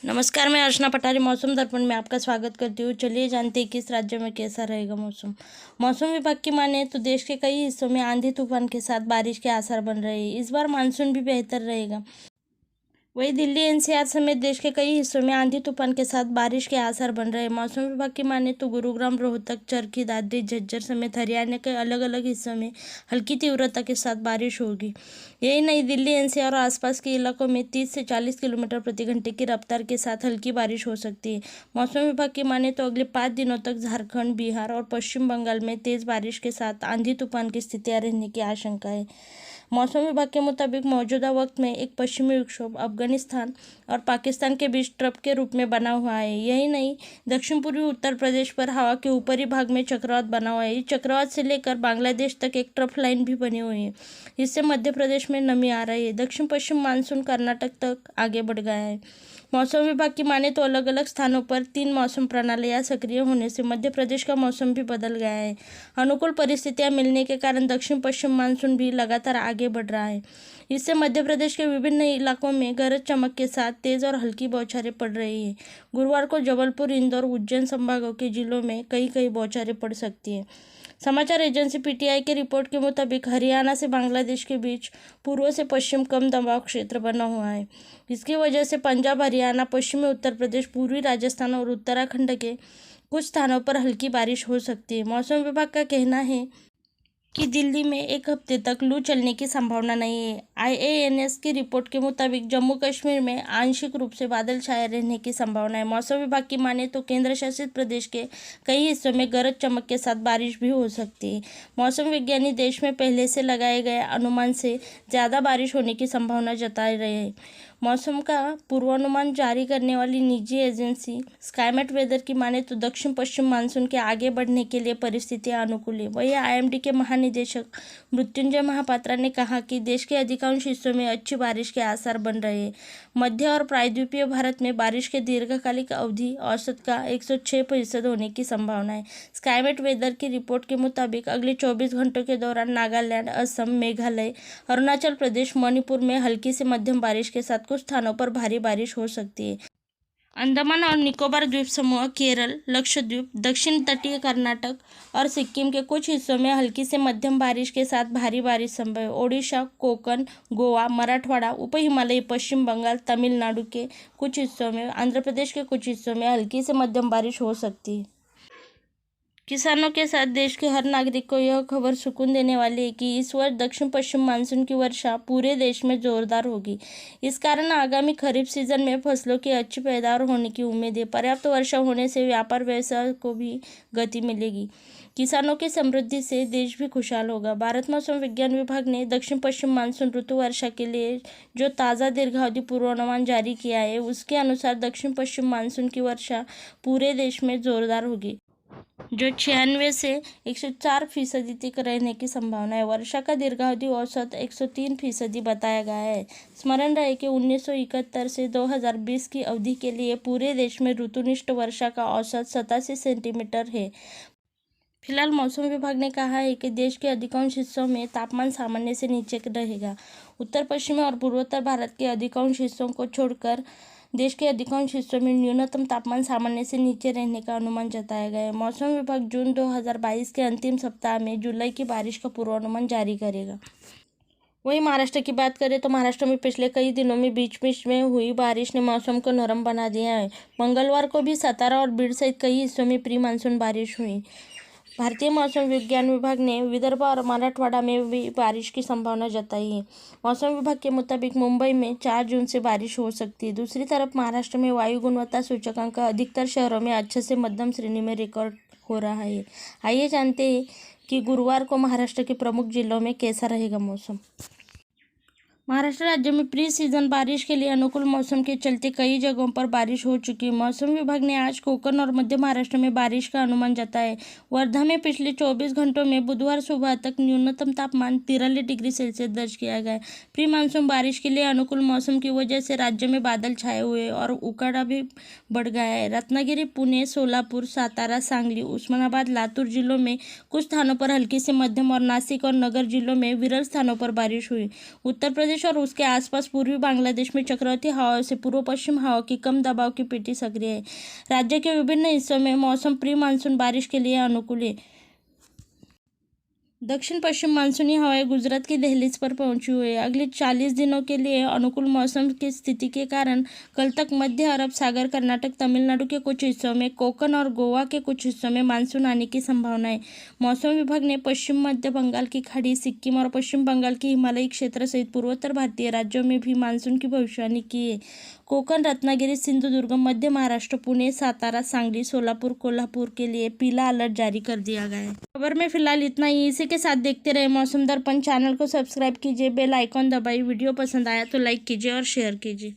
नमस्कार, मैं अर्चना पठारी मौसम दर्पण में आपका स्वागत करती हूँ। चलिए जानते हैं किस राज्य में कैसा रहेगा मौसम। मौसम विभाग की माने तो देश के कई हिस्सों में आंधी तूफान के साथ बारिश के आसार बन रहे हैं। इस बार मानसून भी बेहतर रहेगा। वहीं दिल्ली एनसीआर समेत देश के कई हिस्सों में आंधी तूफान के साथ बारिश के आसार बन रहे हैं। मौसम विभाग की माने तो गुरुग्राम, रोहतक, चरखी दादरी, झज्जर समेत हरियाणा के अलग अलग हिस्सों में हल्की तीव्रता के साथ बारिश होगी। यही नहीं, दिल्ली एनसीआर और आसपास के इलाकों में 30 से 40 किलोमीटर प्रति घंटे की रफ्तार के साथ हल्की बारिश हो सकती है। मौसम विभाग की माने तो अगले 5 दिनों तक झारखंड, बिहार और पश्चिम बंगाल में तेज बारिश के साथ आंधी तूफान की स्थितियां रहने की आशंका है। मौसम विभाग के मुताबिक मौजूदा वक्त में एक पश्चिमी विक्षोभ अफगानिस्तान और पाकिस्तान के बीच ट्रफ के रूप में बना हुआ है। यही नहीं, दक्षिण पूर्वी उत्तर प्रदेश पर हवा के ऊपरी भाग में चक्रवात बना हुआ है। इस चक्रवात से लेकर बांग्लादेश तक एक ट्रफ लाइन भी बनी हुई है। इससे मध्य प्रदेश में नमी आ रही है। दक्षिण पश्चिम मानसून कर्नाटक तक आगे बढ़ गया है। मौसम विभाग की माने तो अलग अलग स्थानों पर 3 मौसम प्रणालियां सक्रिय होने से मध्य प्रदेश का मौसम भी बदल गया है। अनुकूल परिस्थितियां मिलने के कारण दक्षिण पश्चिम मानसून भी लगातार आगे बढ़ रहा है। इससे मध्य प्रदेश के विभिन्न इलाकों में गरज चमक के साथ तेज और हल्की बौछारें पड़ रही है। गुरुवार को जबलपुर, इंदौर, उज्जैन संभागों के जिलों में कई कई बौछारें पड़ सकती हैं। समाचार एजेंसी पीटीआई की रिपोर्ट के मुताबिक हरियाणा से बांग्लादेश के बीच पूर्व से पश्चिम कम दबाव क्षेत्र बना हुआ है। इसकी वजह से पंजाब, हरियाणा, पश्चिमी उत्तर प्रदेश, पूर्वी राजस्थान और उत्तराखंड के कुछ स्थानों पर हल्की बारिश हो सकती है। मौसम विभाग का कहना है कि दिल्ली में एक हफ्ते तक लू चलने की संभावना नहीं है। आईएएनएस की रिपोर्ट के मुताबिक जम्मू कश्मीर में आंशिक रूप से बादल छाए रहने की संभावना है। मौसम विभाग की माने तो केंद्र शासित प्रदेश के कई हिस्सों में गरज चमक के साथ बारिश भी हो सकती है। मौसम विज्ञानी देश में पहले से लगाए गए अनुमान से ज़्यादा बारिश होने की संभावना जता रहे हैं। मौसम का पूर्वानुमान जारी करने वाली निजी एजेंसी स्काईमेट वेदर की माने तो दक्षिण पश्चिम मानसून के आगे बढ़ने के लिए परिस्थितियां अनुकूल है। वहीं आईएमडी के महानिदेशक मृत्युंजय महापात्रा ने कहा कि देश के अधिकांश हिस्सों में अच्छी बारिश के आसार बन रहे हैं। मध्य और प्रायद्वीपीय भारत में बारिश के दीर्घकालिक अवधि औसत का 106% होने की संभावना है। स्काईमेट वेदर की रिपोर्ट के मुताबिक अगले 24 घंटों के दौरान नागालैंड, असम, मेघालय, अरुणाचल प्रदेश, मणिपुर में हल्की से मध्यम बारिश के साथ कुछ स्थानों पर भारी बारिश हो सकती है। अंडमान और निकोबार द्वीप समूह, केरल, लक्षद्वीप, दक्षिण तटीय कर्नाटक और सिक्किम के कुछ हिस्सों में हल्की से मध्यम बारिश के साथ भारी बारिश संभव है। ओडिशा, कोकण, गोवा, मराठवाड़ा, उप हिमालयी पश्चिम बंगाल, तमिलनाडु के कुछ हिस्सों में, आंध्र प्रदेश के कुछ हिस्सों में हल्की से मध्यम बारिश हो सकती है। किसानों के साथ देश के हर नागरिक को यह खबर सुकून देने वाली है कि इस वर्ष दक्षिण पश्चिम मानसून की वर्षा पूरे देश में जोरदार होगी। इस कारण आगामी खरीफ सीजन में फसलों की अच्छी पैदावार होने की उम्मीद है। पर्याप्त वर्षा होने से व्यापार व्यवसाय को भी गति मिलेगी। किसानों की समृद्धि से देश भी खुशहाल होगा। भारत मौसम विज्ञान विभाग ने दक्षिण पश्चिम मानसून ऋतु वर्षा के लिए जो ताज़ा दीर्घावधि पूर्वानुमान जारी किया है, उसके अनुसार दक्षिण पश्चिम मानसून की वर्षा पूरे देश में जोरदार होगी, जो 96 से 104% तक रहने की संभावना है। वर्षा का दीर्घावधि औसत 103% बताया गया है। स्मरण रहे कि 1971 से 2020 की अवधि के लिए पूरे देश में ऋतुनिष्ठ वर्षा का औसत 87 सेंटीमीटर है। फिलहाल मौसम विभाग ने कहा है कि देश के अधिकांश हिस्सों में तापमान सामान्य से नीचे रहेगा। उत्तर पश्चिमी और पूर्वोत्तर भारत के अधिकांश हिस्सों को छोड़कर देश के अधिकांश हिस्सों में न्यूनतम तापमान सामान्य से नीचे रहने का अनुमान जताया गया है। मौसम विभाग जून 2022 के अंतिम सप्ताह में जुलाई की बारिश का पूर्वानुमान जारी करेगा। वहीं महाराष्ट्र की बात करें तो महाराष्ट्र में पिछले कई दिनों में बीच बीच में हुई बारिश ने मौसम को नरम बना दिया है। मंगलवार को भी सातारा और बीड़ सहित कई हिस्सों में प्री मानसून बारिश हुई। भारतीय मौसम विज्ञान विभाग ने विदर्भ और मराठवाड़ा में भी बारिश की संभावना जताई है। मौसम विभाग के मुताबिक मुंबई में 4 जून से बारिश हो सकती है। दूसरी तरफ महाराष्ट्र में वायु गुणवत्ता सूचकांक अधिकतर शहरों में अच्छे से मध्यम श्रेणी में रिकॉर्ड हो रहा है। आइए जानते हैं कि गुरुवार को महाराष्ट्र के प्रमुख जिलों में कैसा रहेगा मौसम। महाराष्ट्र राज्य में प्री सीजन बारिश के लिए अनुकूल मौसम के चलते कई जगहों पर बारिश हो चुकी है। मौसम विभाग ने आज कोकण और मध्य महाराष्ट्र में बारिश का अनुमान जताया है। वर्धा में पिछले 24 घंटों में बुधवार सुबह तक न्यूनतम तापमान 43 डिग्री सेल्सियस दर्ज किया गया है। प्री मानसून बारिश के लिए अनुकूल मौसम की वजह से राज्य में बादल छाए हुए और उकाड़ा भी बढ़ गया है। रत्नागिरी, पुणे, सोलापुर, सातारा, सांगली, उस्मानाबाद, लातूर जिलों में कुछ स्थानों पर हल्की से मध्यम और नासिक और नगर जिलों में विरल स्थानों पर बारिश हुई। उत्तर प्रदेश बांग्लादेश और उसके आसपास पूर्वी बांग्लादेश में चक्रवाती हवाओं से पूर्व पश्चिम हवाओं की कम दबाव की पेटी सक्रिय है। राज्य के विभिन्न हिस्सों में मौसम प्री मानसून बारिश के लिए अनुकूल है। दक्षिण पश्चिम मानसूनी हवाएं गुजरात की दहलीज पर पहुंची हुई है। अगले 40 दिनों के लिए अनुकूल मौसम की स्थिति के कारण कल तक मध्य अरब सागर, कर्नाटक, तमिलनाडु के कुछ हिस्सों में, कोंकण और गोवा के कुछ हिस्सों में मानसून आने की संभावना है। मौसम विभाग ने पश्चिम मध्य बंगाल की खाड़ी, सिक्किम और पश्चिम बंगाल के हिमालयी क्षेत्र सहित पूर्वोत्तर भारतीय राज्यों में भी मानसून की भविष्यवाणी की है। कोकण, रत्नागिरी, सिंधुदुर्ग, मध्य महाराष्ट्र, पुणे, सातारा, सांगली, सोलापुर, कोल्हापुर के लिए पीला अलर्ट जारी कर दिया गया है। खबर में फिलहाल इतना ही। इसी के साथ देखते रहे मौसम दर्पण। चैनल को सब्सक्राइब कीजिए, बेल आइकॉन दबाइए। वीडियो पसंद आया तो लाइक कीजिए और शेयर कीजिए।